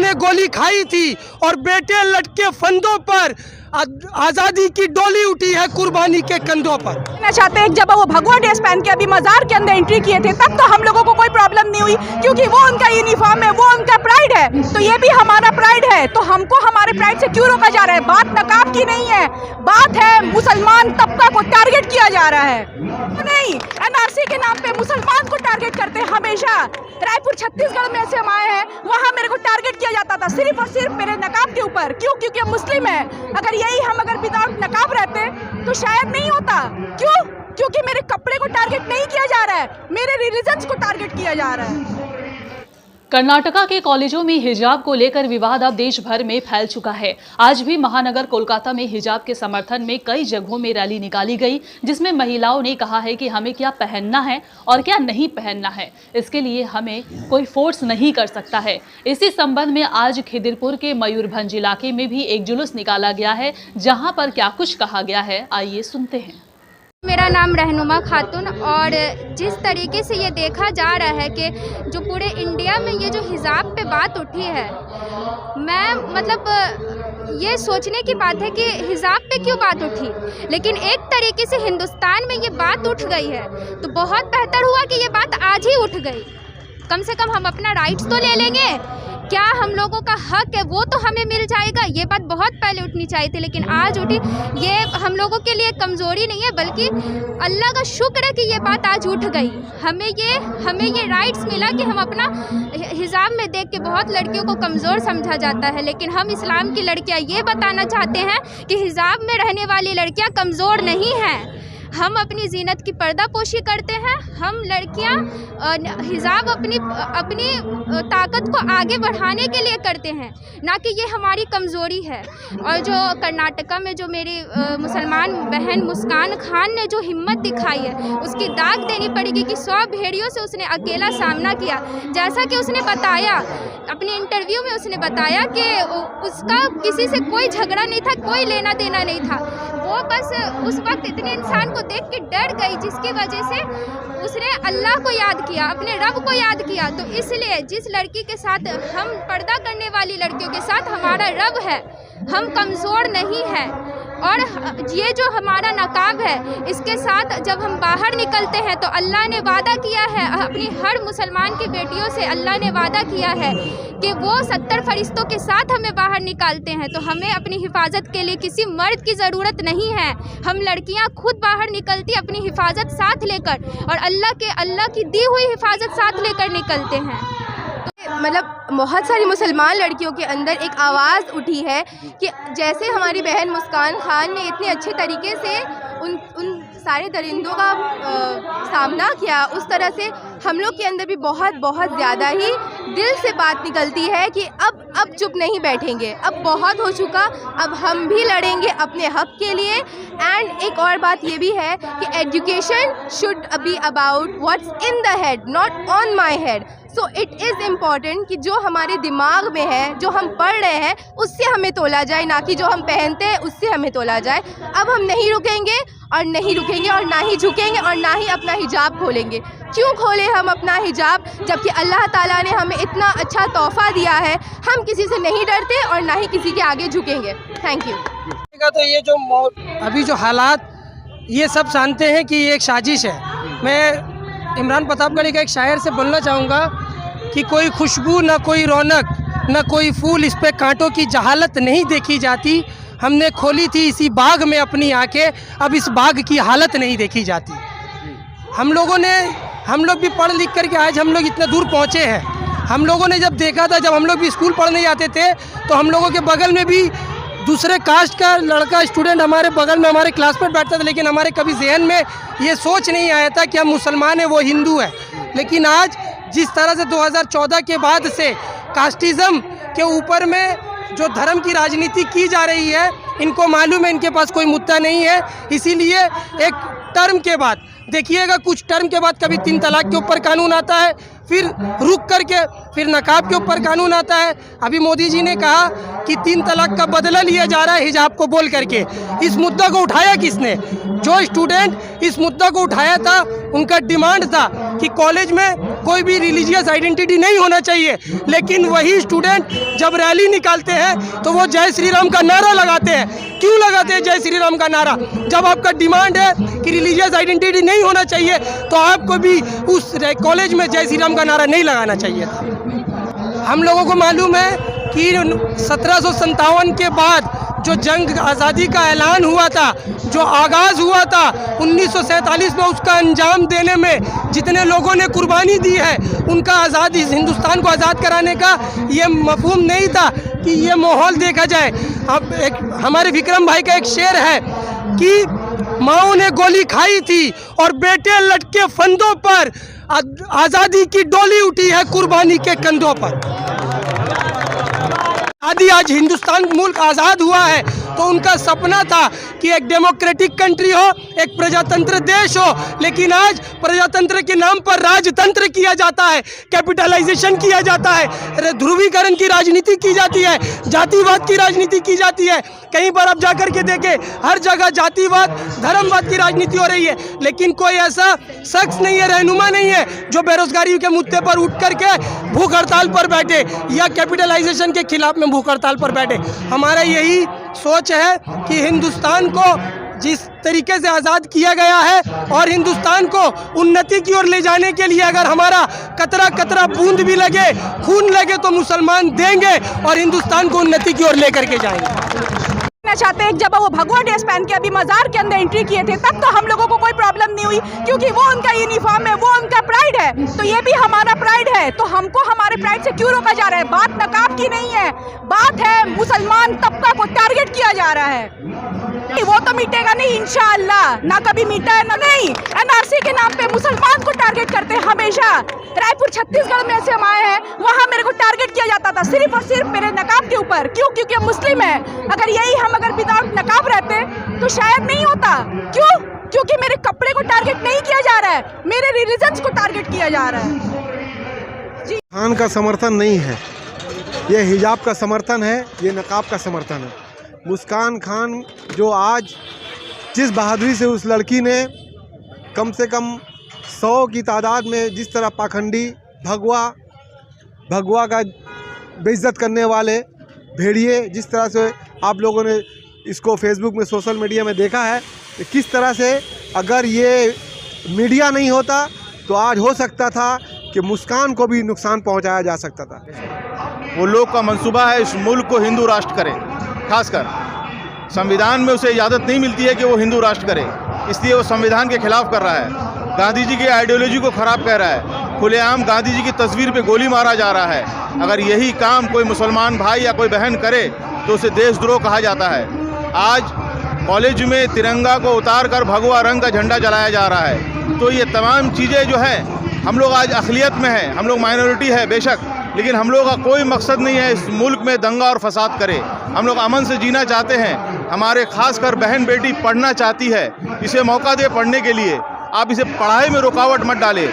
ने गोली खाई थी और बेटे लटके फंदों पर आज़ादी की डोली उठी है कुर्बानी के कंधों पर। चाहते हैं जब वो भगवा ड्रेस पहन के अभी मज़ार के अंदर एंट्री किए थे तब तो हम लोगों को कोई प्रॉब्लम नहीं हुई, क्योंकि वो उनका यूनिफॉर्म है, वो उनका प्राइड है, तो ये भी हमारा प्राइड है, तो हमको हमारे प्राइड से क्यों रोका जा रहा है? बात नकाब की नहीं है, बात है मुसलमान तबका को टारगेट किया जा रहा है। नहीं, एनआरसी के नाम पे मुसलमान को टारगेट करते हैं हमेशा। रायपुर छत्तीसगढ़ में से हम आए हैं, वहाँ मेरे को टारगेट किया जाता था सिर्फ और सिर्फ मेरे नकाब के ऊपर। क्यों? क्योंकि हम मुस्लिम हैं। अगर यही हम अगर विदाउट नकाब रहते तो शायद नहीं होता। क्यों? क्योंकि मेरे कपड़े को टारगेट नहीं किया जा रहा है, मेरे रिलीजन्स को टारगेट किया जा रहा है। कर्नाटका के कॉलेजों में हिजाब को लेकर विवाद अब देश भर में फैल चुका है। आज भी महानगर कोलकाता में हिजाब के समर्थन में कई जगहों में रैली निकाली गई, जिसमें महिलाओं ने कहा है कि हमें क्या पहनना है और क्या नहीं पहनना है, इसके लिए हमें कोई फोर्स नहीं कर सकता है। इसी संबंध में आज खिदिरपुर के मयूरभंज इलाके में भी एक जुलूस निकाला गया है, जहां पर क्या कुछ कहा गया है, आइए सुनते हैं। मेरा नाम रहनुमा खातून, और जिस तरीके से ये देखा जा रहा है कि जो पूरे इंडिया में ये जो हिजाब पे बात उठी है, मैं मतलब ये सोचने की बात है कि हिजाब पे क्यों बात उठी, लेकिन एक तरीके से हिंदुस्तान में ये बात उठ गई है तो बहुत बेहतर हुआ कि ये बात आज ही उठ गई। कम से कम हम अपना राइट्स तो ले लेंगे, क्या हम लोगों का हक है वो तो हमें मिल जाएगा। ये बात बहुत पहले उठनी चाहिए थी, लेकिन आज उठी। ये हम लोगों के लिए कमज़ोरी नहीं है, बल्कि अल्लाह का शुक्र है कि ये बात आज उठ गई। हमें ये राइट्स मिला कि हम अपना हिजाब में देख के बहुत लड़कियों को कमज़ोर समझा जाता है, लेकिन हम इस्लाम की लड़कियां ये बताना चाहते हैं कि हिजाब में रहने वाली लड़कियां कमज़ोर नहीं हैं। हम अपनी जीनत की पर्दापोशी करते हैं, हम लड़कियां हिजाब अपनी ताकत को आगे बढ़ाने के लिए करते हैं, ना कि ये हमारी कमज़ोरी है। और जो कर्नाटका में जो मेरी मुसलमान बहन मुस्कान खान ने जो हिम्मत दिखाई है, उसकी दाग देनी पड़ेगी कि 100 भेड़ियों से उसने अकेला सामना किया। जैसा कि उसने बताया अपने इंटरव्यू में, उसने बताया कि उसका किसी से कोई झगड़ा नहीं था, कोई लेना देना नहीं था। वो बस उस वक्त इतने इंसान को देख के डर गई, जिसकी वजह से उसने अल्लाह को याद किया, अपने रब को याद किया। तो इसलिए जिस लड़की के साथ हम पर्दा करने वाली लड़कियों के साथ हमारा रब है, हम कमज़ोर नहीं हैं। और ये जो हमारा नकाब है, इसके साथ जब हम बाहर निकलते हैं तो अल्लाह ने वादा किया है, अपनी हर मुसलमान की बेटियों से अल्लाह ने वादा किया है कि वो 70 फरिश्तों के साथ हमें बाहर निकालते हैं। तो हमें अपनी हिफाजत के लिए किसी मर्द की ज़रूरत नहीं है। हम लड़कियां खुद बाहर निकलती अपनी हिफाजत साथ लेकर, और अल्लाह की दी हुई हिफाजत साथ लेकर निकलते हैं। मतलब बहुत सारी मुसलमान लड़कियों के अंदर एक आवाज़ उठी है कि जैसे हमारी बहन मुस्कान खान ने इतने अच्छे तरीके से उन सारे दरिंदों का सामना किया, उस तरह से हम लोग के अंदर भी बहुत ज़्यादा ही दिल से बात निकलती है कि अब चुप नहीं बैठेंगे, अब बहुत हो चुका, अब हम भी लड़ेंगे अपने हक के लिए। एंड एक और बात ये भी है कि education should be about what's in the head, not on my head. So it is important कि जो हमारे दिमाग में है, जो हम पढ़ रहे हैं, उससे हमें तोला जाए, ना कि जो हम पहनते हैं उससे हमें तोला जाए। अब हम नहीं रुकेंगे और ना ही झुकेंगे और ना ही अपना हिजाब खोलेंगे। क्यों खोले हम अपना हिजाब, जबकि अल्लाह ताला ने हमें इतना अच्छा तोहफ़ा दिया है। हम किसी से नहीं डरते और ना ही किसी के आगे झुकेंगे। Thank you. तो ये जो अभी जो हालात, ये सब जानते हैं कि ये एक साजिश है। मैं इमरान प्रतापगढ़ी का एक शायर से बोलना चाहूँगा कि कोई खुशबू ना कोई रौनक ना कोई फूल, इस पे कांटों की जहालत नहीं देखी जाती। हमने खोली थी इसी बाग में अपनी आंखें, अब इस बाग की हालत नहीं देखी जाती। हम लोग भी पढ़ लिख करके आज हम लोग इतने दूर पहुँचे हैं। हम लोगों ने जब देखा था, जब हम लोग भी स्कूल पढ़ने जाते थे, तो हम लोगों के बगल में भी दूसरे कास्ट का लड़का स्टूडेंट हमारे बगल में हमारे क्लास में बैठता था, लेकिन हमारे कभी जहन में ये सोच नहीं आया था कि हम मुसलमान हैं, वो हिंदू है। लेकिन आज जिस तरह से 2014 के बाद से कास्टिज़म के ऊपर में जो धर्म की राजनीति की जा रही है, इनको मालूम है इनके पास कोई मुद्दा नहीं है। इसीलिए एक टर्म के बाद देखिएगा, कुछ टर्म के बाद कभी 3 तलाक के ऊपर कानून आता है, फिर रुक करके फिर नकाब के ऊपर कानून आता है। अभी मोदी जी ने कहा कि 3 तलाक का बदला लिया जा रहा है हिजाब को बोल करके। इस मुद्दा को उठाया किसने? जो स्टूडेंट इस मुद्दा को उठाया था, उनका डिमांड था कि कॉलेज में कोई भी रिलीजियस आइडेंटिटी नहीं होना चाहिए, लेकिन वही स्टूडेंट जब रैली निकालते हैं तो वो जय श्री राम का नारा लगाते हैं। क्यों लगाते हैं जय श्री राम का नारा? जब आपका डिमांड है कि रिलीजियस आइडेंटिटी नहीं होना चाहिए तो आपको भी उस कॉलेज में जय श्री राम का नारा नहीं लगाना चाहिए था। हम लोगों को मालूम है कि 1757 के बाद जो जंग आज़ादी का ऐलान हुआ था, जो आगाज़ हुआ था 1947 में, उसका अंजाम देने में जितने लोगों ने कुर्बानी दी है, उनका आज़ादी हिंदुस्तान को आज़ाद कराने का ये मफहूम नहीं था कि ये माहौल देखा जाए। अब एक हमारे विक्रम भाई का एक शेर है कि माओ ने गोली खाई थी और बेटे लटके फंदों पर, आज़ादी की डोली उठी है कुर्बानी के कंधों पर। आज हिंदुस्तान मुल्क आज़ाद हुआ है तो उनका सपना था कि एक डेमोक्रेटिक कंट्री हो, एक प्रजातंत्र देश हो, लेकिन आज प्रजातंत्र के नाम पर राजतंत्र किया जाता है, कैपिटलाइजेशन किया जाता है, ध्रुवीकरण की राजनीति की जाती है, जातिवाद की राजनीति की जाती है। कहीं पर आप जाकर के देखें, हर जगह जातिवाद, धर्मवाद की राजनीति हो रही है, लेकिन कोई ऐसा शख्स नहीं है, रहनुमा नहीं है जो बेरोजगारी के मुद्दे पर उठ करके भूख हड़ताल पर बैठे या कैपिटलाइजेशन के खिलाफ में भूख हड़ताल पर बैठे। हमारा यही सोच है कि हिंदुस्तान को जिस तरीके से आज़ाद किया गया है और हिंदुस्तान को उन्नति की ओर ले जाने के लिए अगर हमारा कतरा कतरा बूंद भी लगे, खून लगे, तो मुसलमान देंगे और हिंदुस्तान को उन्नति की ओर लेकर के जाएंगे। चाहते हैं जब वो भगवा ड्रेस पहन के अभी मज़ार के अंदर एंट्री किए थे तब तो हम लोगों को कोई प्रॉब्लम नहीं हुई, क्योंकि वो उनका यूनिफॉर्म है, वो उनका प्राइड है, तो ये भी हमारा प्राइड है, तो हमको हमारे प्राइड से क्यों रोका जा रहा है? बात नकाब की नहीं है, बात है मुसलमान तबका को टारगेट किया जा रहा है। वो तो मिटेगा नहीं इंशाअल्लाह, ना कभी मिटा है ना नहीं। एनआरसी के नाम पे मुसलमान को टारगेट करते हैं हमेशा। रायपुर छत्तीसगढ़ में से हम आए हैं, वहाँ मेरे को टारगेट किया जाता था सिर्फ और सिर्फ मेरे नकाब के ऊपर। क्यों? क्योंकि हम मुस्लिम हैं। अगर यही हम अगर विदाउट नकाब रहते तो शायद नहीं होता। क्यों? क्योंकि मेरे कपड़े को टारगेट नहीं किया जा रहा है, मेरे रिलीजन को टारगेट किया जा रहा है। जी, खान का समर्थन नहीं है, ये हिजाब का समर्थन है, ये नकाब का समर्थन है। मुस्कान खान जो आज जिस बहादुरी से उस लड़की ने कम से कम 100 की तादाद में जिस तरह पाखंडी भगवा का बेइज्जत करने वाले भेड़िए, जिस तरह से आप लोगों ने इसको फेसबुक में सोशल मीडिया में देखा है कि किस तरह से अगर ये मीडिया नहीं होता तो आज हो सकता था कि मुस्कान को भी नुकसान पहुंचाया जा सकता था। वो लोग का मंसूबा है इस मुल्क को हिंदू राष्ट्र करे, खासकर संविधान में उसे इजाज़त नहीं मिलती है कि वो हिंदू राष्ट्र करे, इसलिए वो संविधान के खिलाफ कर रहा है, गांधी जी की आइडियोलॉजी को ख़राब कर रहा है, खुलेआम गांधी जी की तस्वीर पे गोली मारा जा रहा है। अगर यही काम कोई मुसलमान भाई या कोई बहन करे तो उसे देशद्रोह कहा जाता है। आज कॉलेज में तिरंगा को उतार कर भगवा रंग का झंडा जलाया जा रहा है, तो ये तमाम चीज़ें जो है, हम लोग आज अक़लियत में हैं, हम लोग माइनॉरिटी है बेशक, लेकिन हम लोग का कोई मकसद नहीं है इस मुल्क में दंगा और फसाद करे। हम लोग अमन से जीना चाहते हैं, हमारे खासकर बहन बेटी पढ़ना चाहती है, इसे मौका दे पढ़ने के लिए। आप इसे पढ़ाई में रुकावट मत डालें।